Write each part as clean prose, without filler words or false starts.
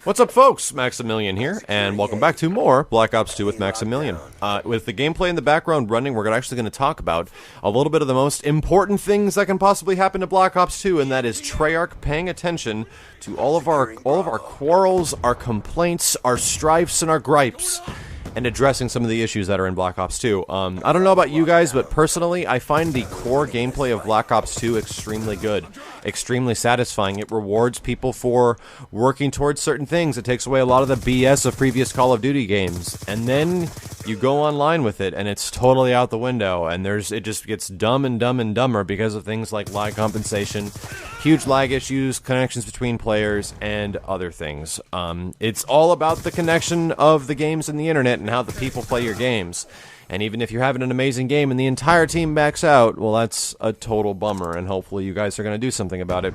What's up, folks? Maximilian here, and welcome back to more Black Ops 2 with Maximilian. With the gameplay in the background running, we're actually going to talk about a little bit of the most important things that can possibly happen to Black Ops 2, and that is Treyarch paying attention to all of our quarrels, our complaints, our strifes, and our gripes, and addressing some of the issues that are in Black Ops 2. I don't know about you guys, but personally, I find the core gameplay of Black Ops 2 extremely good, extremely satisfying. It rewards people for working towards certain things. It takes away a lot of the BS of previous Call of Duty games, and then you go online with it, and it's totally out the window, and it just gets dumb and dumber because of things like lag compensation, huge lag issues, connections between players, and other things. It's all about the connection of the games and the internet and how the people play your games. And even if you're having an amazing game and the entire team backs out, well, that's a total bummer, and hopefully you guys are going to do something about it.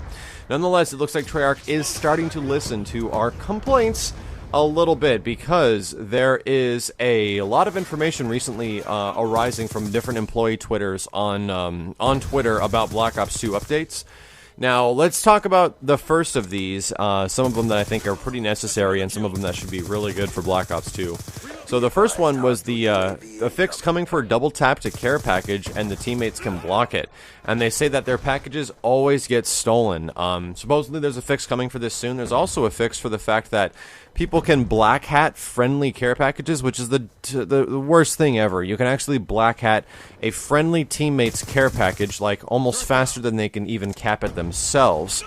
Nonetheless, it looks like Treyarch is starting to listen to our complaints a little bit, because there is a lot of information recently arising from different employee Twitters on Twitter about Black Ops 2 updates. Now, let's talk about the first of these, some of them that I think are pretty necessary and some of them that should be really good for Black Ops 2. So the first one was the fix coming for double tap to care package, and the teammates can block it. And they say that their packages always get stolen. Supposedly there's a fix coming for this soon. There's also a fix for the fact that people can black hat friendly care packages, which is the worst thing ever. You can actually black hat a friendly teammate's care package, like, almost faster than they can even cap it themselves.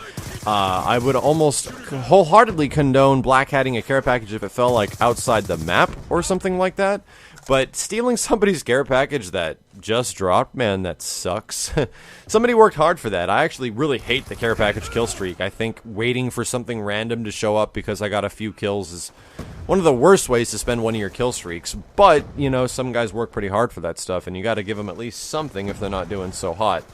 I would almost wholeheartedly condone black hatting a care package if it fell, like, outside the map or something like that. But stealing somebody's care package that just dropped, man, that sucks. Somebody worked hard for that. I actually really hate the care package kill streak. I think waiting for something random to show up because I got a few kills is one of the worst ways to spend one of your kill streaks. But, you know, some guys work pretty hard for that stuff, and you got to give them at least something if they're not doing so hot.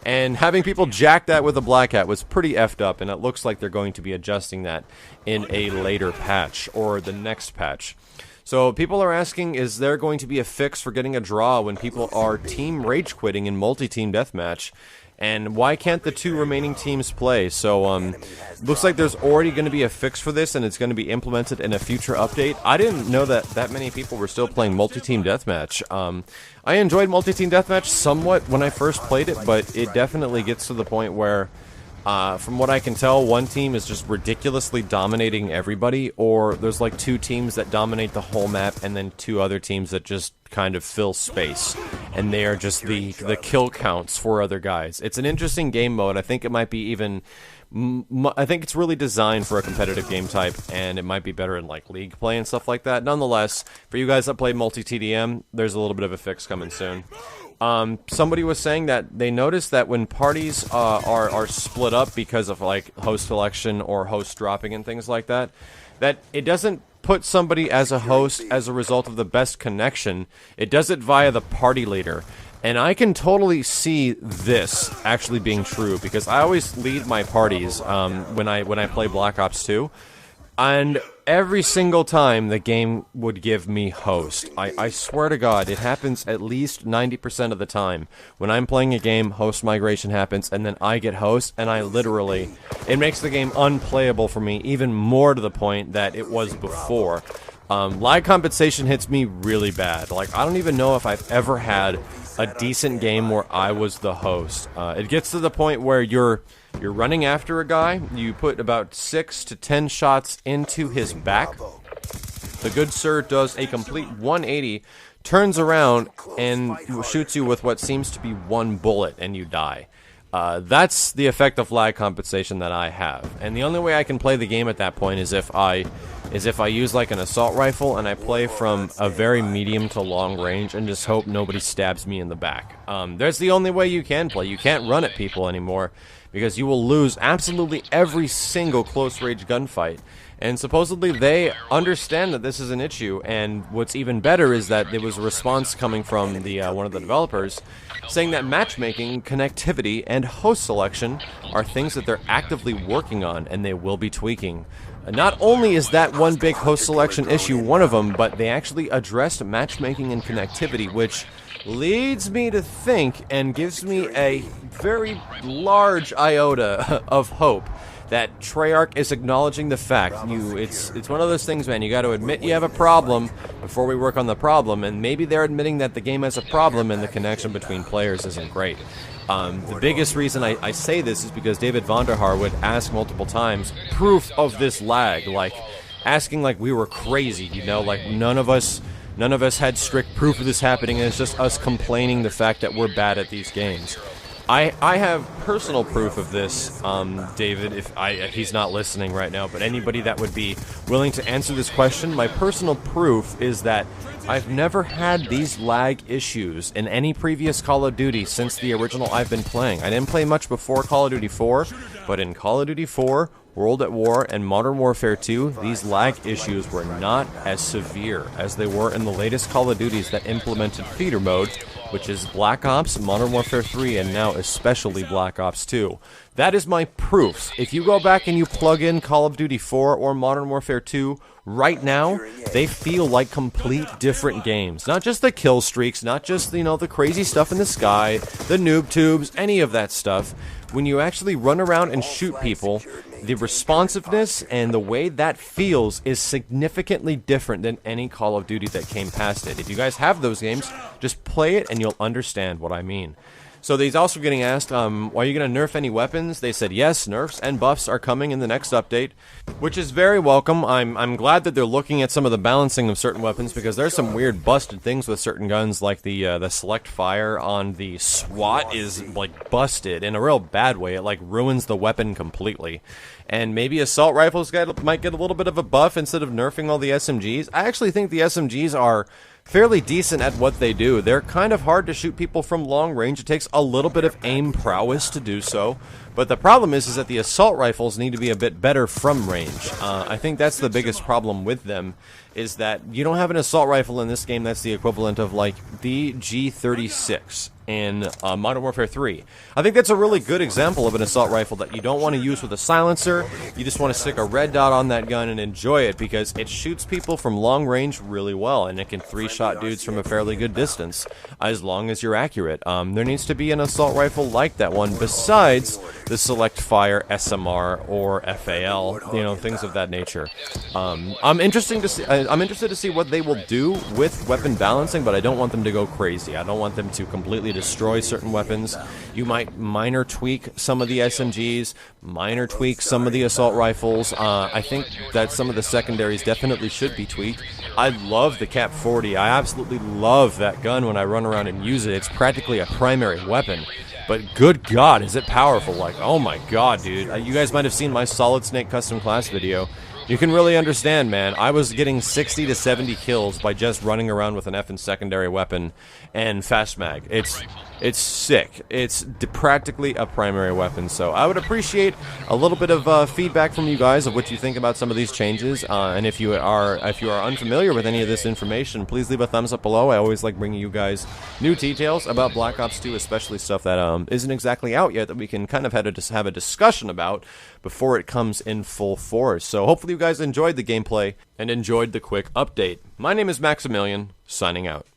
And having people jack that with a black hat was pretty effed up, and it looks like they're going to be adjusting that in a later patch, or the next patch. So people are asking, is there going to be a fix for getting a draw when people are team rage quitting in multi-team deathmatch? And why can't the two remaining teams play? So, looks like there's already going to be a fix for this, and it's going to be implemented in a future update. I didn't know that many people were still playing multi-team deathmatch. I enjoyed multi-team deathmatch somewhat when I first played it, but it definitely gets to the point where, from what I can tell, one team is just ridiculously dominating everybody, or there's like two teams that dominate the whole map, and then two other teams that just kind of fill space, and they are just the kill counts for other guys. It's an interesting game mode. I think it might be even... I think it's really designed for a competitive game type, and it might be better in like league play and stuff like that. Nonetheless, for you guys that play multi-TDM, there's a little bit of a fix coming soon. Somebody was saying that they noticed that when parties are split up because of like host selection or host dropping and things like that, that it doesn't put somebody as a host as a result of the best connection. It does it via the party leader. And I can totally see this actually being true, because I always lead my parties when I play Black Ops 2. And every single time the game would give me host. I swear to God, it happens at least 90% of the time. When I'm playing a game, host migration happens, and then I get host, and it makes the game unplayable for me, even more to the point that it was before. Lag compensation hits me really bad. Like, I don't even know if I've ever had a decent game where I was the host. It gets to the point where you're running after a guy, you put about 6 to 10 shots into his back. The good sir does a complete 180, turns around, and shoots you with what seems to be one bullet, and you die. That's the effect of lag compensation that I have. And the only way I can play the game at that point is if I use like an assault rifle and I play from a very medium to long range and just hope nobody stabs me in the back. There's the only way you can play. You can't run at people anymore, because you will lose absolutely every single close range gunfight. And supposedly they understand that this is an issue, and what's even better is that there was a response coming from the one of the developers saying that matchmaking, connectivity, and host selection are things that they're actively working on, and they will be tweaking. Not only is that one big host selection issue one of them, but they actually addressed matchmaking and connectivity, which leads me to think and gives me a very large iota of hope that Treyarch is acknowledging the fact. It's one of those things, man. You got to admit you have a problem before we work on the problem, and maybe they're admitting that the game has a problem and the connection between players isn't great. The biggest reason I say this is because David Vonderhaar would ask multiple times proof of this lag, like asking like we were crazy, you know, like none of us had strict proof of this happening, and it's just us complaining the fact that we're bad at these games. I have personal proof of this, David, if he's not listening right now, but anybody that would be willing to answer this question, my personal proof is that I've never had these lag issues in any previous Call of Duty since the original I've been playing. I didn't play much before Call of Duty 4, but in Call of Duty 4, World at War, and Modern Warfare 2, these lag issues were not as severe as they were in the latest Call of Duties that implemented feeder mode, which is Black Ops, Modern Warfare 3, and now especially Black Ops 2. That is my proof. If you go back and you plug in Call of Duty 4 or Modern Warfare 2, right now, they feel like complete different games. Not just the kill streaks, not just, you know, the crazy stuff in the sky, the noob tubes, any of that stuff. When you actually run around and shoot people, the responsiveness and the way that feels is significantly different than any Call of Duty that came past it. If you guys have those games, just play it and you'll understand what I mean. So he's also getting asked, are you going to nerf any weapons? They said yes, nerfs and buffs are coming in the next update, which is very welcome. I'm glad that they're looking at some of the balancing of certain weapons, because there's some weird busted things with certain guns, like the select fire on the SWAT is like busted in a real bad way. It like ruins the weapon completely. And maybe assault rifles might get a little bit of a buff instead of nerfing all the SMGs. I actually think the SMGs are fairly decent at what they do. They're kind of hard to shoot people from long range. It takes a little bit of aim prowess to do so. But the problem is that the assault rifles need to be a bit better from range. I think that's the biggest problem with them, is that you don't have an assault rifle in this game that's the equivalent of like the G36 in Modern Warfare 3. I think that's a really good example of an assault rifle that you don't want to use with a silencer. You just want to stick a red dot on that gun and enjoy it, because it shoots people from long range really well, and it can three-shot dudes from a fairly good distance, as long as you're accurate. There needs to be an assault rifle like that one, besides the select fire SMR or FAL, you know, things of that nature. I'm interested to see what they will do with weapon balancing, but I don't want them to go crazy. I don't want them to completely destroy certain weapons. You might minor tweak some of the SMGs, minor tweak some of the assault rifles. I think that some of the secondaries definitely should be tweaked. I love the Cap 40. I absolutely love that gun when I run around and use it. It's practically a primary weapon. But good God, is it powerful? Like, oh my God, dude. You guys might have seen my Solid Snake custom class video. You can really understand, man. I was getting 60 to 70 kills by just running around with an F and secondary weapon and fast mag. It's sick. It's practically a primary weapon. So I would appreciate a little bit of feedback from you guys of what you think about some of these changes. And if you are unfamiliar with any of this information, please leave a thumbs up below. I always like bringing you guys new details about Black Ops 2, especially stuff that isn't exactly out yet, that we can kind of have a discussion about before it comes in full force. So hopefully you guys enjoyed the gameplay and enjoyed the quick update. My name is Maximilian, signing out.